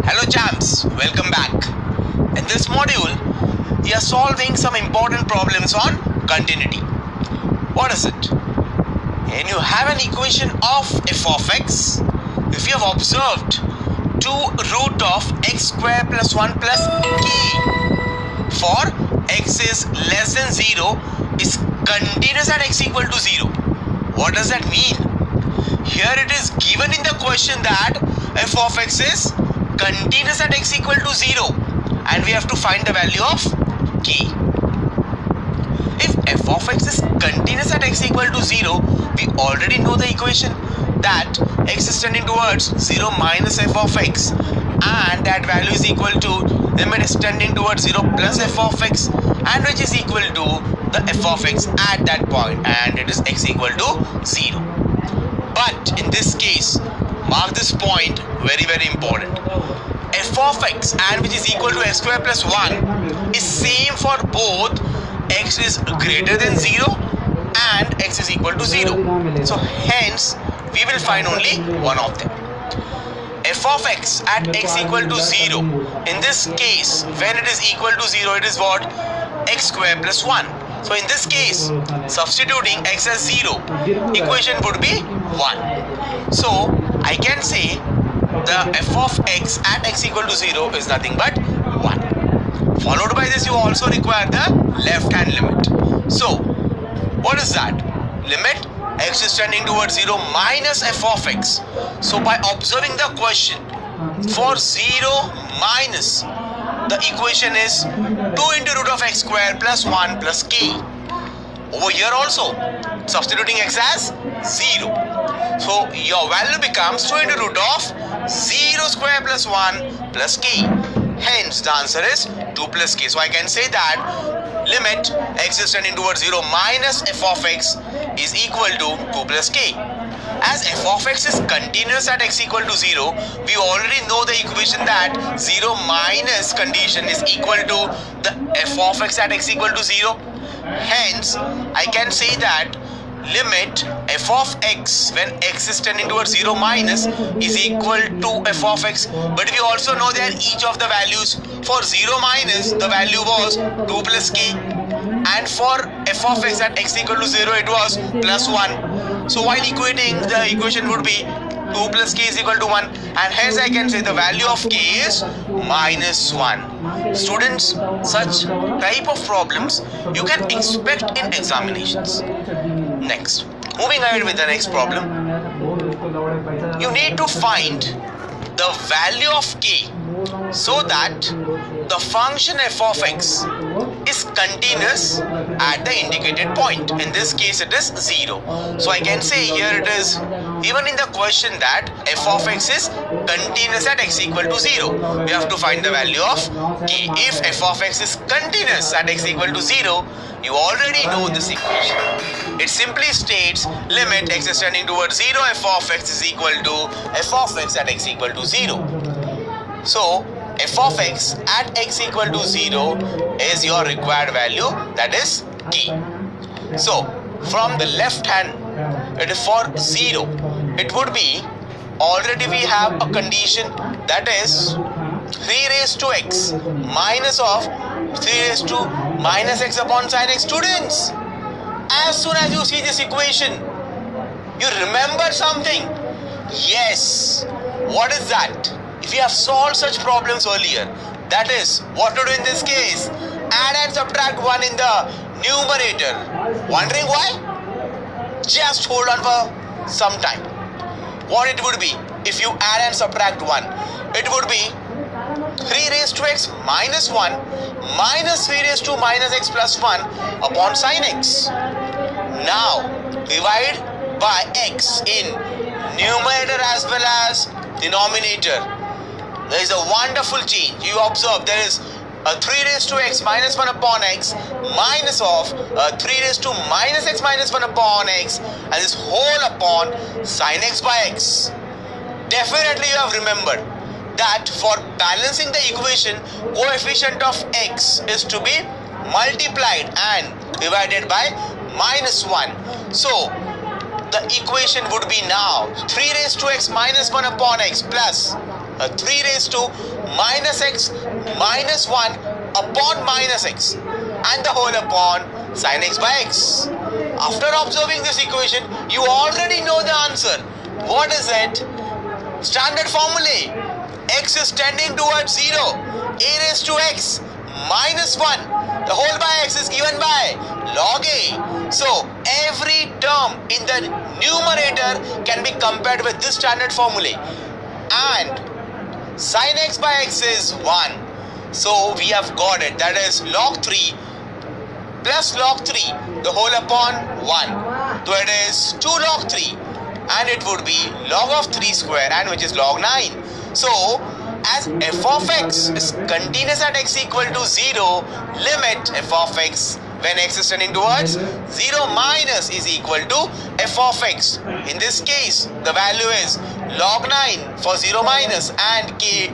Hello champs, welcome back. In this module, we are solving some important problems on continuity. What is it? When you have an equation of f of x, if you have observed 2 root of x square plus 1 plus k for x is less than 0 is continuous at x equal to 0. What does that mean? Here it is given in the question that f of x is continuous at x equal to 0 and we have to find the value of k. If f of x is continuous at x equal to 0, we already know the equation that x is tending towards 0 minus f of x and that value is equal to limit is tending towards 0 plus f of x and which is equal to the f of x at that point and it is x equal to 0. But in this case, mark this point, very important. F of x and which is equal to x square plus 1 is same for both x is greater than 0 and x is equal to 0. So hence we will find only one of them. F of x at x equal to 0. In this case, when it is equal to 0, it is what? X square plus 1. So in this case, substituting x as 0, equation would be 1. So I can say the f of x at x equal to 0 is nothing but 1. Followed by this, you also require the left hand limit. So what is that? Limit x is tending towards 0 minus f of x. So by observing the question, for 0 minus, the equation is 2 into root of x square plus 1 plus k. Over here also, substituting x as 0. So your value becomes 2 into root of 0 square plus 1 plus k. Hence the answer is 2 plus k. So I can say that limit x is tending towards 0 minus f of x is equal to 2 plus k. As f of x is continuous at x equal to 0, we already know the equation that 0 minus condition is equal to the f of x at x equal to 0. Hence, I can say that limit f of x when x is tending towards 0 minus is equal to f of x. But we also know that each of the values for 0 minus the value was 2 plus k and for f of x at x equal to 0 it was plus 1. So while equating, the equation would be 2 plus k is equal to 1 and hence I can say the value of k is minus 1. Students, such type of problems you can expect in examinations. Next, moving ahead with the next problem, you need to find the value of k so that the function f of x is continuous at the indicated point. In this case it is 0. So I can say here it is even in the question that f of x is continuous at x equal to 0. We have to find the value of k. If f of x is continuous at x equal to 0, you already know this equation. It simply states limit x is tending towards 0 f of x is equal to f of x at x equal to 0. So f of x at x equal to 0 is your required value, that is k. So from the left hand, it is for 0. It would be, already we have a condition that is 3 raised to x minus of 3 raised to minus x upon sin x. Students, as soon as you see this equation, you remember something. Yes, what is that? If you have solved such problems earlier, that is what to do in this case. Add and subtract 1 in the numerator. Wondering why? Just hold on for some time. What it would be if you add and subtract 1? It would be 3 raised to x minus 1 minus 3 raised to minus x plus 1 upon sin x. Now divide by x in numerator as well as denominator. There is a wonderful change. You observe there is a 3 raised to x minus 1 upon x minus of 3 raised to minus x minus 1 upon x and this whole upon sin x by x. Definitely you have remembered that for balancing the equation, coefficient of x is to be multiplied and divided by minus 1. So the equation would be now 3 raised to x minus 1 upon x plus 3 raised to minus x minus 1 upon minus x and the whole upon sin x by x. After observing this equation, you already know the answer. What is it? Standard formulae. X is tending towards 0. A raised to x minus 1. The whole by x is given by log a. So, every term in the numerator can be compared with this standard formulae. And sin x by x is 1. So, we have got it. That is log 3 plus log 3 the whole upon 1. So it is 2 log 3 and it would be log of 3 square, and which is log 9. So as f of x is continuous at x equal to 0, limit f of x when x is tending towards 0 minus is equal to f of x. In this case the value is log 9 for 0 minus and k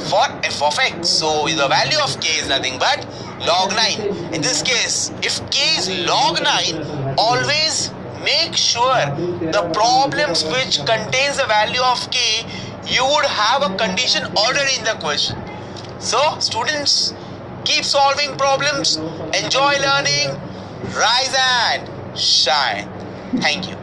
for f of x. So the value of k is nothing but log 9. In this case, if k is log 9, always make sure the problems which contains the value of k, you would have a condition already in the question. So students, keep solving problems, enjoy learning, rise and shine. Thank you.